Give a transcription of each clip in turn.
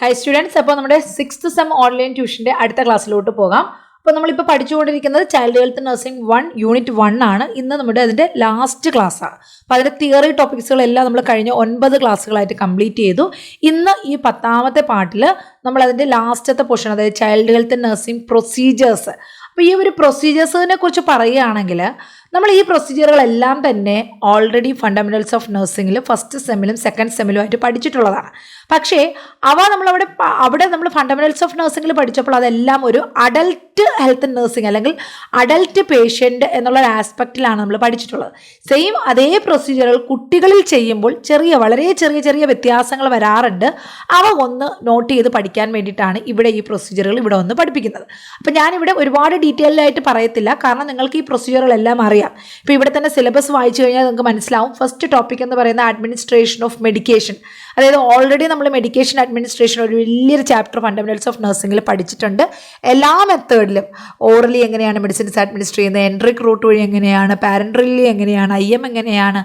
High students, അപ്പോൾ നമ്മുടെ 6th sem online ട്യൂഷൻ്റെ അടുത്ത ക്ലാസ്സിലോട്ട് പോകാം. അപ്പോൾ നമ്മളിപ്പോൾ പഠിച്ചുകൊണ്ടിരിക്കുന്നത് ചൈൽഡ് ഹെൽത്ത് നഴ്സിംഗ് 1 യൂണിറ്റ് 1 ആണ്. ഇന്ന് നമ്മുടെ അതിൻ്റെ ലാസ്റ്റ് ക്ലാസ്സാണ്. അപ്പോൾ അതിൻ്റെ തിയറി ടോപ്പിക്സുകളെല്ലാം നമ്മൾ കഴിഞ്ഞ 9 ക്ലാസ്സുകളായിട്ട് കംപ്ലീറ്റ് ചെയ്തു. ഇന്ന് ഈ 10ാമത്തെ പാർട്ടിൽ നമ്മളതിൻ്റെ ലാസ്റ്റത്തെ പോർഷൻ, അതായത് ചൈൽഡ് ഹെൽത്ത് നഴ്സിംഗ് പ്രൊസീജിയേഴ്സ്. അപ്പോൾ ഈ ഒരു പ്രൊസീജിയേഴ്സിനെ കുറിച്ച് പറയുകയാണെങ്കിൽ നമ്മൾ ഈ പ്രൊസീജിയറുകളെല്ലാം തന്നെ ഓൾറെഡി ഫണ്ടമെന്റൽസ് ഓഫ് നഴ്സിംഗിൽ ഫസ്റ്റ് സെമ്മിലും സെക്കൻഡ് സെമ്മിലുമായിട്ട് പഠിച്ചിട്ടുള്ളതാണ്. പക്ഷേ അവ അവിടെ നമ്മൾ ഫണ്ടമെന്റൽസ് ഓഫ് നഴ്സിംഗിൽ പഠിച്ചപ്പോൾ അതെല്ലാം ഒരു അഡൽട്ട് ഹെൽത്ത് നഴ്സിംഗ് അല്ലെങ്കിൽ അഡൽട്ട് പേഷ്യൻ്റ് എന്നുള്ള ഒരു ആസ്പെക്റ്റിലാണ് നമ്മൾ പഠിച്ചിട്ടുള്ളത്. സെയിം അതേ പ്രൊസീജിയറുകൾ കുട്ടികളിൽ ചെയ്യുമ്പോൾ വളരെ ചെറിയ വ്യത്യാസങ്ങൾ വരാറുണ്ട്. അവ ഒന്ന് നോട്ട് ചെയ്ത് പഠിക്കാൻ വേണ്ടിയിട്ടാണ് ഇവിടെ ഈ പ്രൊസീജിയറുകൾ ഇവിടെ ഒന്ന് പഠിപ്പിക്കുന്നത്. അപ്പം ഞാനിവിടെ ഒരുപാട് ഡീറ്റെയിലായിട്ട് പറയത്തില്ല, കാരണം നിങ്ങൾക്ക് ഈ പ്രൊസീജിയറുകളെല്ലാം അറിയാം. ഇപ്പോൾ ഇവിടെ തന്നെ സിലബസ് വായിച്ചു കഴിഞ്ഞാൽ നിങ്ങൾക്ക് മനസ്സിലാവും. ഫസ്റ്റ് ടോപ്പിക് എന്ന് പറയുന്ന അഡ്മിനിസ്ട്രേഷൻ ഓഫ് മെഡിക്കേഷൻ. അതായത് ഓൾറെഡി നമ്മൾ മെഡിക്കേഷൻ അഡ്മിനിസ്ട്രേഷൻ ഒരു വലിയൊരു ചാപ്റ്റർ ഫണ്ടമെന്റൽസ് ഓഫ് നഴ്സിംഗിൽ പഠിച്ചിട്ടുണ്ട്. എല്ലാ മെത്തേഡിലും ഓറലി എങ്ങനെയാണ് മെഡിസിൻസ് അഡ്മിനിസ്റ്റർ ചെയ്യുന്നത്, എൻട്രിക് റൂട്ട് വഴി എങ്ങനെയാണ്, പാരൻട്രലി എങ്ങനെയാണ്, IM എങ്ങനെയാണ്,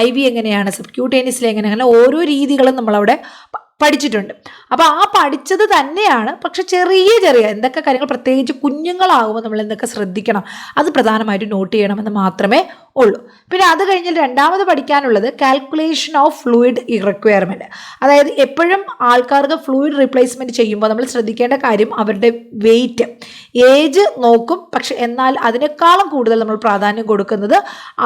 IV എങ്ങനെയാണ്, സബ്ക്യൂട്ടേനിയസിൽ എങ്ങനെയാണ്, ഓരോ രീതികളും നമ്മളവിടെ പഠിച്ചിട്ടുണ്ട്. അപ്പോൾ ആ പഠിച്ചത് തന്നെയാണ്, പക്ഷെ ചെറിയ എന്തൊക്കെ കാര്യങ്ങൾ പ്രത്യേകിച്ച് കുഞ്ഞുങ്ങളാകുമ്പോൾ നമ്മൾ എന്തൊക്കെ ശ്രദ്ധിക്കണം അത് പ്രധാനമായിട്ടും നോട്ട് ചെയ്യണമെന്ന് മാത്രമേ ഉള്ളൂ. പിന്നെ അത് കഴിഞ്ഞാൽ രണ്ടാമത് പഠിക്കാനുള്ളത് കാൽക്കുലേഷൻ ഓഫ് ഫ്ലൂയിഡ് റിക്വയർമെൻറ്റ്. അതായത് എപ്പോഴും ആൾക്കാർക്ക് ഫ്ലൂയിഡ് റീപ്ലേസ്മെൻറ്റ് ചെയ്യുമ്പോൾ നമ്മൾ ശ്രദ്ധിക്കേണ്ട കാര്യം അവരുടെ വെയിറ്റ്, ഏജ് നോക്കും, പക്ഷെ എന്നാൽ അതിനേക്കാളും കൂടുതൽ നമ്മൾ പ്രാധാന്യം കൊടുക്കുന്നത്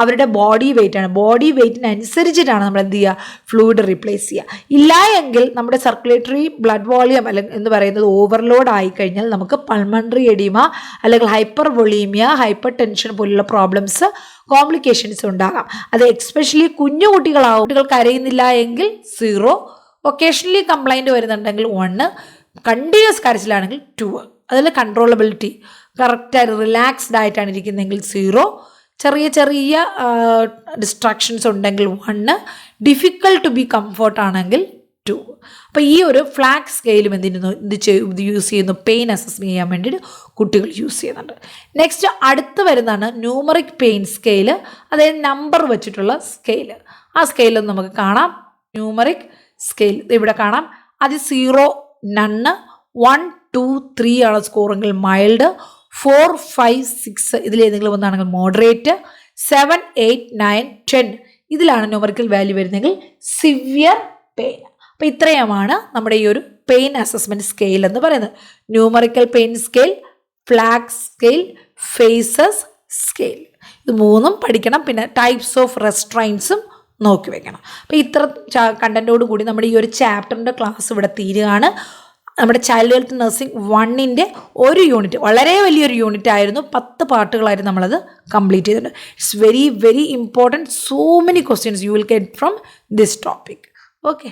അവരുടെ ബോഡി വെയിറ്റാണ്. ബോഡി വെയിറ്റിനനുസരിച്ചിട്ടാണ് നമ്മൾ എന്ത് ചെയ്യുക, ഫ്ലൂയിഡ് റീപ്ലേസ് ചെയ്യുക. ഇല്ല എങ്കിൽ നമ്മുടെ സർക്കുലേറ്ററി ബ്ലഡ് വോളിയം അല്ലെങ്കിൽ എന്ന് പറയുന്നത് ഓവർലോഡ് ആയിക്കഴിഞ്ഞാൽ നമുക്ക് പൾമണറി എഡീമ അല്ലെങ്കിൽ ഹൈപ്പർ വൊളീമിയ, ഹൈപ്പർ ടെൻഷൻ പോലുള്ള പ്രോബ്ലംസ്, കോംപ്ലിക്കേഷൻസ് ഉണ്ടാകാം. അത് എക്സ്പെഷ്യലി കുഞ്ഞു കുട്ടികൾക്ക് അറിയുന്നില്ല എങ്കിൽ 0, ഒക്കേഷണലി കംപ്ലൈൻറ്റ് വരുന്നുണ്ടെങ്കിൽ 1, കണ്ടിന്യൂസ് കരച്ചിലാണെങ്കിൽ 2, അതിൽ കൺട്രോളബിലിറ്റി കറക്റ്റായിട്ട് റിലാക്സ്ഡ് ആയിട്ടാണ് ഇരിക്കുന്നതെങ്കിൽ 0, ചെറിയ ഡിസ്ട്രാക്ഷൻസ് ഉണ്ടെങ്കിൽ 1, ഡിഫിക്കൽട്ട് ടു ബി കംഫർട്ട് ആണെങ്കിൽ 2. അപ്പോൾ ഈ ഒരു ഫ്ലാഗ് സ്കെയിലും ഇത് യൂസ് ചെയ്യുന്നു, പെയിൻ അസസ് ചെയ്യാൻ വേണ്ടിയിട്ട് കുട്ടികൾ യൂസ് ചെയ്യുന്നുണ്ട്. നെക്സ്റ്റ് അടുത്ത് വരുന്നതാണ് ന്യൂമറിക് പെയിൻ സ്കെയില്, അതായത് നമ്പർ വെച്ചിട്ടുള്ള സ്കെയില്. ആ സ്കെയിലൊന്നും നമുക്ക് കാണാം. ന്യൂമറിക് സ്കെയിൽ ഇവിടെ കാണാം. അത് 0, none, 1, 2, 3 ആണ് സ്കോറെങ്കിൽ മൈൽഡ്, 4, 5, 6 ഇതിലേതെങ്കിലും ഒന്നാണെങ്കിൽ മോഡറേറ്റ്, 7, 8, 9, 10 ഇതിലാണ് ന്യൂമറിക്കൽ വാല്യൂ വരുന്നതെങ്കിൽ സിവിയർ പെയിൻ. അപ്പോൾ ഇത്രയുമാണ് നമ്മുടെ ഈ ഒരു പെയിൻ അസസ്മെൻറ്റ് സ്കെയിൽ എന്ന് പറയുന്നത്. Numerical pain scale, flag scale, faces scale, ഇത് 3ഉം പഠിക്കണം. പിന്നെ ടൈപ്സ് ഓഫ് റെസ്ട്രൈൻസും നോക്കി വെക്കണം. അപ്പോൾ ഇത്ര കണ്ടൻറ്റോട് കൂടി നമ്മുടെ ഈ ഒരു ചാപ്റ്ററിൻ്റെ ക്ലാസ് ഇവിടെ തീരുകയാണ്. നമ്മുടെ ചൈൽഡ് ഹെൽത്ത് നഴ്സിംഗ് 1ൻ്റെ ഒരു യൂണിറ്റ്, വളരെ വലിയൊരു യൂണിറ്റ് ആയിരുന്നു, 10 പാർട്ടുകളായിരുന്നു നമ്മളത് കംപ്ലീറ്റ് ചെയ്തിട്ടുണ്ട്. It's very important. So many questions you will get from this topic. Okay.